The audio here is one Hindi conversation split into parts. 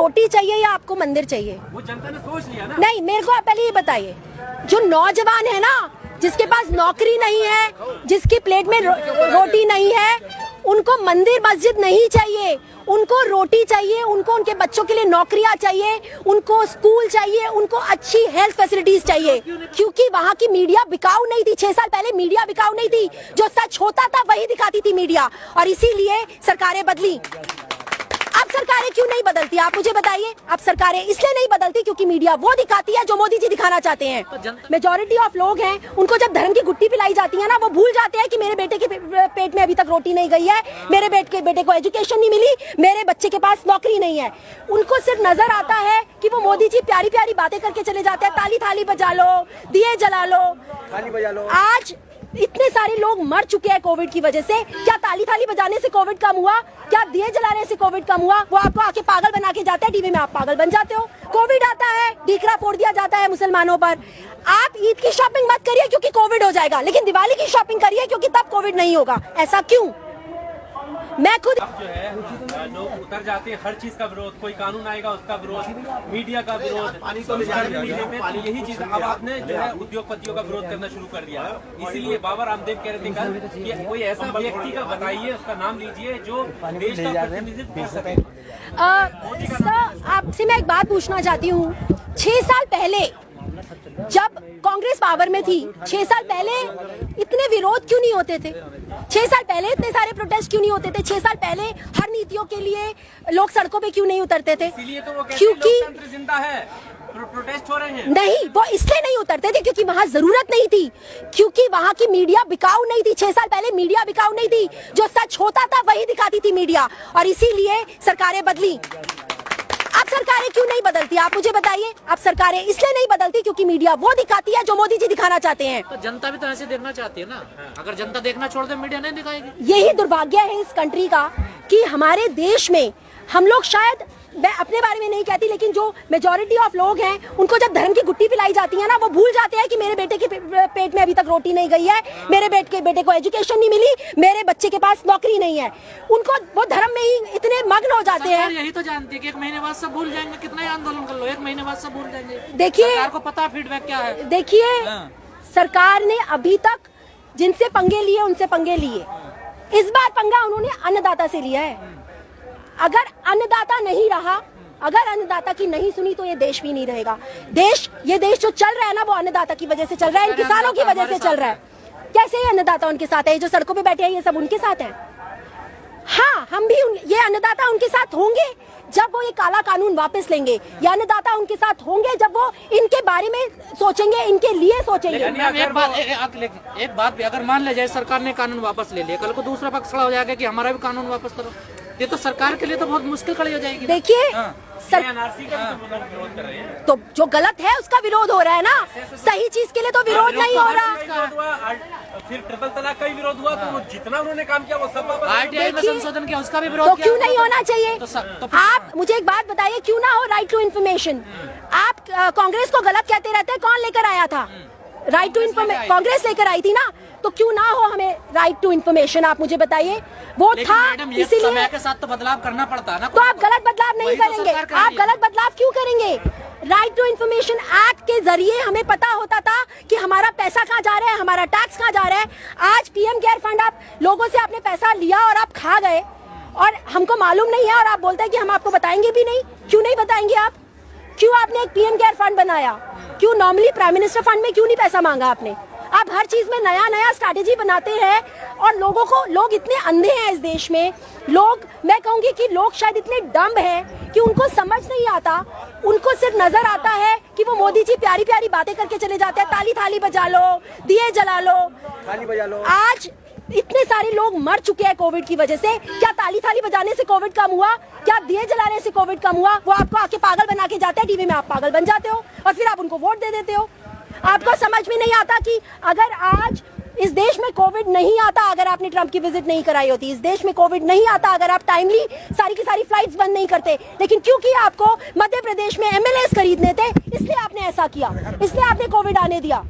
रोटी चाहिए या आपको मंदिर चाहिए? वो जनता ने सोच लिया ना। नहीं, मेरे को आप पहले ये बताइए, जो नौजवान है ना, जिसके पास नौकरी नहीं है, जिसकी प्लेट में रोटी नहीं है, उनको मंदिर मस्जिद नहीं चाहिए, उनको रोटी चाहिए, उनको उनके बच्चों के लिए नौकरियां चाहिए, उनको स्कूल चाहिए, उनको अच्छी हेल्थ फैसिलिटीज चाहिए, क्योंकि वहां की मीडिया बिकाऊ नहीं थी। 6 साल पहले मीडिया बिकाऊ नहीं थी, जो सच होता था वही दिखाती थी मीडिया, और इसीलिए सरकारें बदली। अब सरकारें क्यों नहीं बदलती, आप मुझे बताइए? अब सरकारें इसलिए नहीं बदलती क्योंकि मीडिया वो दिखाती है जो मोदी जी दिखाना चाहते हैं। मेजॉरिटी ऑफ लोग हैं, उनको जब धर्म की गुट्टी पिलाई जाती है ना, वो भूल जाते हैं कि मेरे बेटे के पेट में अभी तक रोटी नहीं गई है, मेरे बेटे को एजुकेशन नहीं मिली, मेरे बच्चे के पास नौकरी नहीं है। उनको सिर्फ नजर आता है कि वो मोदी जी प्यारी प्यारी बातें करके चले जाते हैं, ताली थाली बजा लो, दिए जला लो, थाली बजा लो। आज इतने सारे लोग मर चुके हैं कोविड की वजह से। क्या ताली थाली बजाने से कोविड कम हुआ? क्या दिए जलाने से कोविड कम हुआ? वो आपको आके पागल बना के जाता है, टीवी में आप पागल बन जाते हो। कोविड आता है, डीकरा फोड़ दिया जाता है मुसलमानों पर। आप ईद की शॉपिंग मत करिए क्योंकि कोविड हो जाएगा, लेकिन दिवाली की शॉपिंग करिए क्योंकि तब कोविड नहीं होगा। ऐसा क्यों? मैं खुद जो है लोग उतर जाते हैं, हर चीज का विरोध, कोई कानून आएगा उसका विरोध, मीडिया का विरोध, यही चीज। अब आपने जो है उद्योगपतियों का विरोध करना शुरू कर दिया। इसीलिए बाबा रामदेव कह रहे थे कल कि कोई ऐसा व्यक्ति का बताइए, उसका नाम लीजिए जो देश का प्रतिनिधित्व कर सके। सर, आपसे मैं एक बात पूछना चाहती हूँ। 6 साल पहले जब कांग्रेस पावर में थी, 6 साल पहले इतने विरोध क्यों नहीं होते थे? 6 साल पहले इतने सारे प्रोटेस्ट क्यों नहीं होते थे? 6 साल पहले हर नीतियों के लिए लोग सड़कों पे क्यों नहीं उतरते थे? इसीलिए तो वो कहते हैं क्योंकि लोकतंत्र जिंदा है, प्रोटेस्ट हो रहे हैं। नहीं, वो इसलिए नहीं उतरते थे क्योंकि वहां जरूरत नहीं थी, क्योंकि वहां की मीडिया बिकाऊ नहीं थी। 6 साल पहले मीडिया बिकाऊ नहीं थी, जो सच होता था वही दिखाती थी मीडिया, और इसीलिए सरकारें बदली। अब सरकारें क्यों नहीं बदलती, आप मुझे बताइए? अब सरकारें इसलिए नहीं बदलती क्योंकि मीडिया वो दिखाती है जो मोदी जी दिखाना चाहते हैं। तो जनता भी तो ऐसे देखना चाहती है ना। अगर जनता देखना छोड़ दे, मीडिया नहीं दिखाएगी। यही दुर्भाग्य है इस कंट्री का कि हमारे देश में हम लोग, शायद मैं अपने बारे में नहीं कहती, लेकिन जो मेजॉरिटी ऑफ लोग हैं, उनको जब धर्म की गुट्टी पिलाई जाती है ना, वो भूल जाते हैं कि मेरे बेटे के पेट में अभी तक रोटी नहीं गई है, मेरे बेटे को एजुकेशन नहीं मिली, मेरे बच्चे के पास नौकरी नहीं है। उनको वो धर्म में ही इतने मग्न हो जाते हैं। यही तो जानती है कि 1 महीने बाद सब भूल जाएंगे, कितना ही आंदोलन कर लो, 1 महीने बाद सब भूल जाएंगे। देखिए, सरकार को पता फीडबैक क्या है। देखिए, सरकार ने अभी तक जिनसे पंगे लिए उनसे पंगे लिए, इस बार पंगा उन्होंने अन्नदाता से लिया है। अगर अन्नदाता नहीं रहा, अगर अन्नदाता की नहीं सुनी, तो ये देश भी नहीं रहेगा। ये देश जो चल रहा है ना, वो अन्नदाता की वजह से चल रहा है, इन किसानों की वजह से चल रहा है। कैसे ये अन्नदाता उनके साथ है? ये जो सड़कों पे बैठे हैं, ये सब उनके साथ है। हाँ, हम भी ये अन्नदाता उनके साथ होंगे जब वो ये काला कानून वापस लेंगे। ये अन्नदाता उनके साथ होंगे जब वो इनके बारे में सोचेंगे, इनके लिए सोचेंगे। एक बात भी, अगर मान ले जाए सरकार ने कानून वापस ले लिया, कल को दूसरा पक्ष खड़ा हो जाएगा कि हमारा भी कानून वापस करो, ये तो सरकार के लिए तो बहुत मुश्किल खड़ी हो जाएगी। देखिए, एनआरसी का विरोध कर रहे हैं, तो जो गलत है उसका विरोध हो रहा है ना, सही चीज के लिए तो विरोध नहीं हो रहा। फिर ट्रिपल तलाक का भी विरोध हुआ, तो वो जितना उन्होंने काम किया वो सब RTI में संशोधन किया, उसका भी विरोध तो क्यों नहीं होना चाहिए? तो आप मुझे एक बात बताइए, क्यों ना हो राइट टू इन्फॉर्मेशन? आप कांग्रेस को गलत कहते रहते हैं, कौन लेकर आया था राइट टू इन्फॉर्मेशन? कांग्रेस लेकर आई थी ना, तो क्यों ना हो हमें राइट टू इन्फॉर्मेशन? आप मुझे बताइए, वो था इसीलिए के साथ तो बदलाव करना पड़ता है ना। तो आप गलत बदलाव नहीं करेंगे, आप गलत बदलाव क्यों करेंगे? राइट टू इन्फॉर्मेशन एक्ट के जरिए हमें पता होता था कि हमारा पैसा कहाँ जा रहा है, हमारा टैक्स कहाँ जा रहा है। आज पीएम केयर फंड, आप लोगों से आपने पैसा लिया और आप खा गए, और हमको मालूम नहीं है, और आप बोलते हैं कि हम आपको बताएंगे भी नहीं। क्यों नहीं बताएंगे आप? क्यों आपने एक पीएम केयर फंड बनाया? क्यों नॉर्मली प्राइम मिनिस्टर फंड में क्यों नहीं पैसा मांगा आपने? आप हर चीज में नया नया स्ट्रैटेजी बनाते हैं, और लोग इतने अंधे हैं इस देश में। मैं कहूंगी कि लोग शायद इतने डम्ब हैं कि उनको समझ नहीं आता, उनको सिर्फ नजर आता है कि वो मोदी जी प्यारी प्यारी बातें करके चले जाते हैं, ताली थाली बजा लो, दिए जला लो, थाली बजा लो। आज इतने सारे लोग मर चुके हैं कोविड की वजह से। क्या ताली थाली बजाने से कोविड कम हुआ? क्या दिए जलाने से कोविड कम हुआ? वो आपको आके पागल बना के जाते हैं, टीवी में आप पागल बन जाते हो, और फिर आप उनको वोट दे देते हो। आपको समझ में नहीं आता कि अगर आज इस देश में कोविड नहीं आता, अगर आपने ट्रंप की विजिट नहीं कराई होती, इस देश में कोविड नहीं आता अगर आप टाइमली सारी की सारी फ्लाइट्स बंद नहीं करते, लेकिन क्योंकि आपको मध्य प्रदेश में MLAs खरीदने थे, इसलिए आपने ऐसा किया, इसलिए आपने कोविड आने दिया।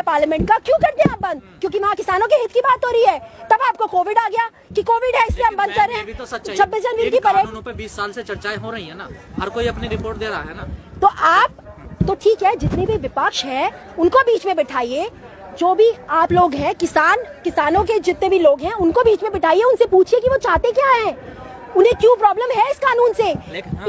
पार्लियामेंट का, क्यों करते हैं आप बंद? क्योंकि वहाँ किसानों के हित की बात हो रही है। तब आपको कोविड आ गया कि कोविड है इसलिए हम बंद कर रहे हैं। 26 जनवरी की परेड कानूनों पे 20 साल से चर्चाएं हो रही है ना, हर कोई अपनी रिपोर्ट दे रहा है ना। तो आप तो ठीक है, जितने भी विपक्ष है उनको बीच में बिठाइए, जो भी आप लोग हैं किसानों के जितने भी लोग हैं उनको बीच में बिठाइए, उनसे पूछिए कि वो चाहते क्या है, उन्हें क्यों प्रॉब्लम है इस कानून से।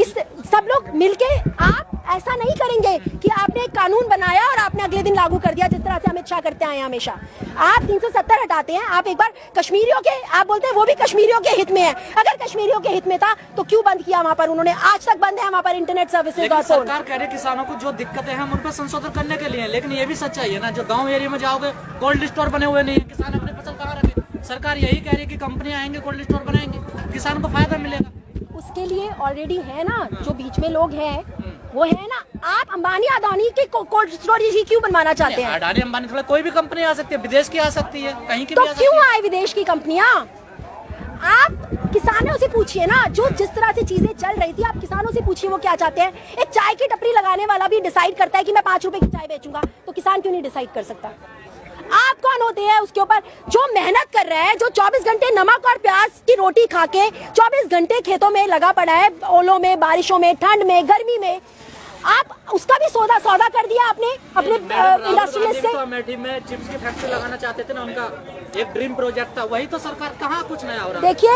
इस सब लोग मिलके आप ऐसा नहीं करेंगे कि आपने एक कानून बनाया और आपने अगले दिन लागू कर दिया, जिस तरह से अमित शाह करते आए हैं हमेशा। आप 370 हटाते हैं, आप एक बार कश्मीरियों के आप बोलते हैं वो भी कश्मीरियों के हित में है। अगर कश्मीरियों के हित में था तो क्यों बंद किया वहाँ पर उन्होंने? आज तक बंद है वहाँ पर इंटरनेट सर्विसेज। सरकार कह रही है किसानों को जो दिक्कतें हैं हम उन पर संशोधन करने के लिए, लेकिन ये भी सच्चाई है ना, जो गाँव एरिया में जाओगे कोल्ड स्टोर बने हुए नहीं है, किसान अपने फसल कहाँ रखे? सरकार यही कह रही है कि कंपनियां आएंगे कोल्ड स्टोर बनाएंगे, किसान को फायदा मिलेगा। उसके लिए ऑलरेडी है ना, जो बीच में लोग हैं वो है ना। आप अंबानी अदानी के कोल्ड स्टोरेज ही क्यों बनवाना चाहते हैं? अडानी अंबानी थोड़ा कोई भी कंपनी आ सकती है, विदेश की आ सकती है, कहीं की तो भी आ सकती है। क्यों आए विदेश की कंपनियां? आप किसानों से पूछिए ना, जो जिस तरह से चीजें चल रही थी, आप किसानों से पूछिए वो क्या चाहते हैं। एक चाय की टपरी लगाने वाला भी डिसाइड करता है कि मैं 5 रुपए की चाय बेचूंगा, तो किसान क्यों नहीं डिसाइड कर सकता? आप कौन होते हैं उसके ऊपर? जो मेहनत कर रहा है, जो 24 घंटे नमक और प्याज की रोटी खा के 24 घंटे खेतों में लगा पड़ा है, ओलों में, बारिशों में, ठंड में, गर्मी में, आप उसका भी सौदा कर दिया आपने अपने इंडस्ट्रियलिस्ट से। अमेठी में चिप्स की फैक्ट्री लगाना चाहते थे ना, उनका एक ड्रीम प्रोजेक्ट था, वही तो सरकार कहाँ कुछ नया हो रहा है। देखिए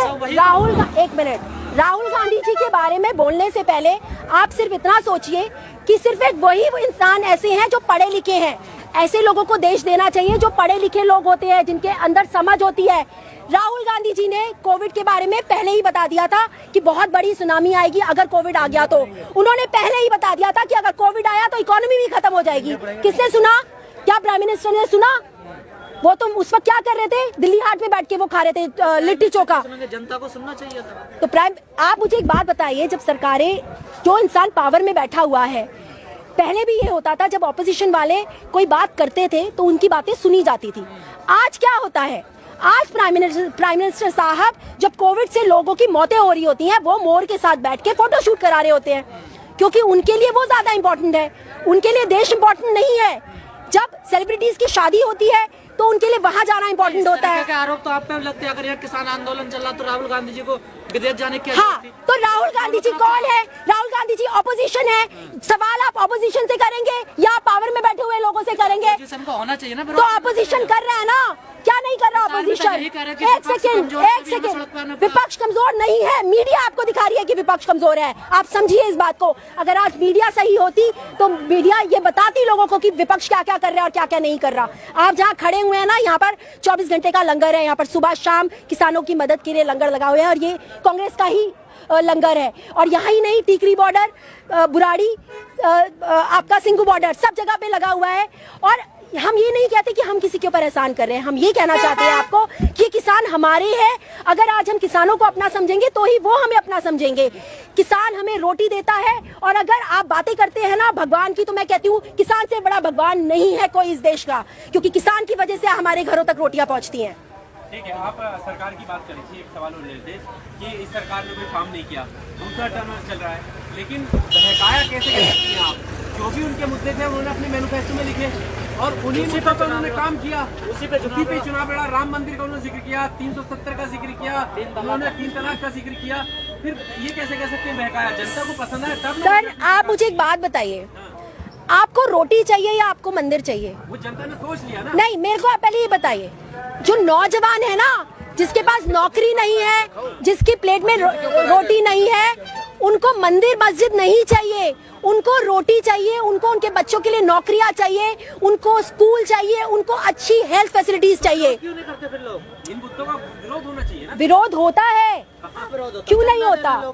राहुल गांधी जी के बारे में बोलने से पहले आप सिर्फ इतना सोचिए कि सिर्फ एक वही इंसान ऐसे हैं जो पढ़े लिखे हैं। ऐसे लोगों को देश देना चाहिए जो पढ़े लिखे लोग होते हैं, जिनके अंदर समझ होती है। राहुल गांधी जी ने कोविड के बारे में पहले ही बता दिया था कि बहुत बड़ी सुनामी आएगी अगर कोविड आ गया तो। उन्होंने पहले ही बता दिया था कि अगर कोविड आया तो इकोनॉमी भी खत्म हो जाएगी। किसने सुना? क्या प्राइम मिनिस्टर ने सुना? वो तो उस वक्त क्या कर रहे थे? दिल्ली हाट में बैठ के वो खा रहे थे लिट्टी चोखा। जनता को सुनना चाहिए था। तो आप मुझे एक बात बताइए, जब सरकारें, जो इंसान पावर में बैठा हुआ है, पहले भी ये होता था जब ऑपोजिशन वाले कोई बात करते थे तो उनकी बातें सुनी जाती थी। आज क्या होता है? आज प्राइम मिनिस्टर साहब जब कोविड से लोगों की मौतें हो रही होती हैं, वो मोर के साथ बैठ के फोटो शूट करा रहे होते हैं, क्योंकि उनके लिए वो ज्यादा इंपॉर्टेंट है, उनके लिए देश इंपॉर्टेंट नहीं है। जब सेलिब्रिटीज की शादी होती है तो उनके लिए वहां जाना इंपॉर्टेंट होता है। क्या आरोप तो आप पे लगते हैं? अगर यहाँ किसान आंदोलन चल रहा तो राहुल गांधी जी को विदेश जाने की हाँ, तो राहुल गांधी जी कौन है? राहुल गांधी जी ऑपोजिशन है। सवाल आप ऑपोजिशन से करेंगे या पावर में बैठे हुए लोगों से करेंगे? ऑपोजिशन को होना चाहिए ना। तो ऑपोजिशन कर रहा है ना, क्या नहीं कर रहा ऑपोजिशन? एक सेकेंड, विपक्ष कमजोर नहीं है, मीडिया आपको दिखा रही है कि विपक्ष कमजोर है। आप समझिए इस बात को। अगर आज मीडिया सही होती तो मीडिया ये बताती लोगों को कि विपक्ष क्या क्या कर रहा है और क्या क्या नहीं कर रहा। आप जहाँ खड़े हुए हैं ना, यहाँ पर 24 घंटे का लंगर है, यहाँ पर सुबह शाम किसानों की मदद के लिए लंगर लगा हुआ है, और ये कांग्रेस का ही लंगर है। और यहाँ ही नहीं, टीकरी बॉर्डर, बुराड़ी, आपका सिंगू बॉर्डर, सब जगह पे लगा हुआ है। और हम ये नहीं कहते कि हम किसी के ऊपर एहसान कर रहे हैं, हम ये कहना चाहते हैं आपको कि किसान हमारे हैं। अगर आज हम किसानों को अपना समझेंगे तो ही वो हमें अपना समझेंगे। किसान हमें रोटी देता है, और अगर आप बातें करते हैं ना भगवान की, तो मैं कहती हूँ किसान से बड़ा भगवान नहीं है कोई इस देश का, क्योंकि किसान की वजह से हमारे घरों तक रोटियां पहुंचती हैं। ठीक है, आप सरकार की बात करें थी, एक सवाल और लेते कि इस सरकार ने कोई काम नहीं किया, दूसरा टर्म चल रहा है, लेकिन बहकाया कैसे कर सकती हैं आप? जो भी उनके मुद्दे थे उन्होंने अपने मैनिफेस्टो में लिखे और उन्हीं मुद्दों पर उन्होंने काम किया। उसी पे चुनाव लड़ा, राम मंदिर का उन्होंने जिक्र किया, 370 का जिक्र किया, उन्होंने 3 तलाक का जिक्र किया। फिर ये कैसे कह सकते हैं बहकाया? जनता को पसंद है तब। सर आप मुझे एक बात बताइए, आपको रोटी चाहिए या आपको मंदिर चाहिए? वो जनता ने सोच लिया ना। नहीं, मेरे को आप पहले ये बताइए, जो नौजवान है ना, जिसके पास नौकरी नहीं है, जिसकी प्लेट में रोटी नहीं है, उनको मंदिर मस्जिद नहीं चाहिए, उनको रोटी चाहिए, उनको उनके बच्चों के लिए नौकरियां चाहिए, उनको स्कूल चाहिए, उनको अच्छी हेल्थ फैसिलिटीज चाहिए। क्यों नहीं करते फिर लोग? इन मुद्दों का विरोध होना चाहिए ना। विरोध होता है, क्यों नहीं होता?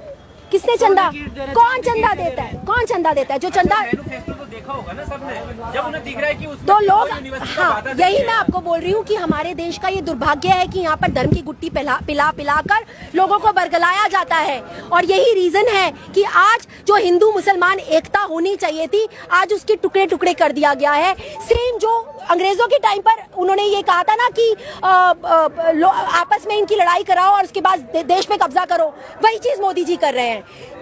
किसने चंदा? कौन चंदा देता है? कौन चंदा देता है? जो चंदा मैनिफेस्टो तो देखा होगा ना सबने, जब उन्हें दिख रहा है कि उसमें तो लोग, हाँ, यही मैं आपको बोल रही हूँ कि हमारे देश का ये दुर्भाग्य है कि यहाँ पर धर्म की गुट्टी पिला कर लोगों को बरगलाया जाता है। और यही रीजन है कि आज जो हिंदू मुसलमान एकता होनी चाहिए थी, आज उसके टुकड़े टुकड़े कर दिया गया है। सेम जो अंग्रेजों के टाइम पर उन्होंने ये कहा था ना कि आपस में इनकी लड़ाई कराओ और उसके बाद देश पे कब्जा करो, वही चीज मोदी जी कर रहे हैं।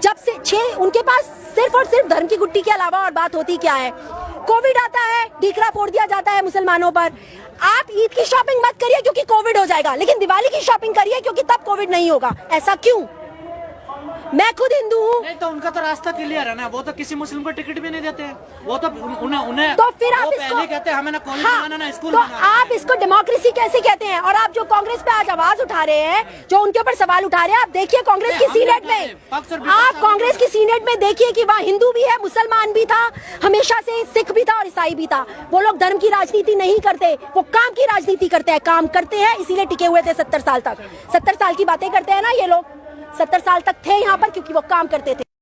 जब से उनके पास सिर्फ और सिर्फ धर्म की गुट्टी के अलावा और बात होती क्या है? कोविड आता है, ढीकरा फोड़ दिया जाता है मुसलमानों पर। आप ईद की शॉपिंग मत करिए क्योंकि कोविड हो जाएगा, लेकिन दिवाली की शॉपिंग करिए क्योंकि तब कोविड नहीं होगा। ऐसा क्यों? मैं खुद हिंदू हूँ। नहीं तो उनका तो रास्ता क्लियर है ना, वो तो किसी मुस्लिम को टिकट भी नहीं देते हैं। वो तो उन्हें तो फिर आप वो इसको पहले कहते हैं हमें ना कॉलेज हाँ, बनाना ना स्कूल तो बनाना। आप इसको डेमोक्रेसी कैसे कहते हैं? और आप जो कांग्रेस पे आज आवाज उठा रहे हैं, जो उनके ऊपर सवाल उठा रहे हैं, आप देखिए कांग्रेस की सीनेट में, आप कांग्रेस की सीनेट में देखिए कि वहाँ हिंदू भी है, मुसलमान भी था, हमेशा से सिख भी था और ईसाई भी था। वो लोग धर्म की राजनीति नहीं करते, वो काम की राजनीति करते हैं, काम करते हैं, इसीलिए टिके हुए थे 70 साल तक। 70 साल की बातें करते हैं ना ये लोग, 70 साल तक थे यहाँ पर क्योंकि वो काम करते थे।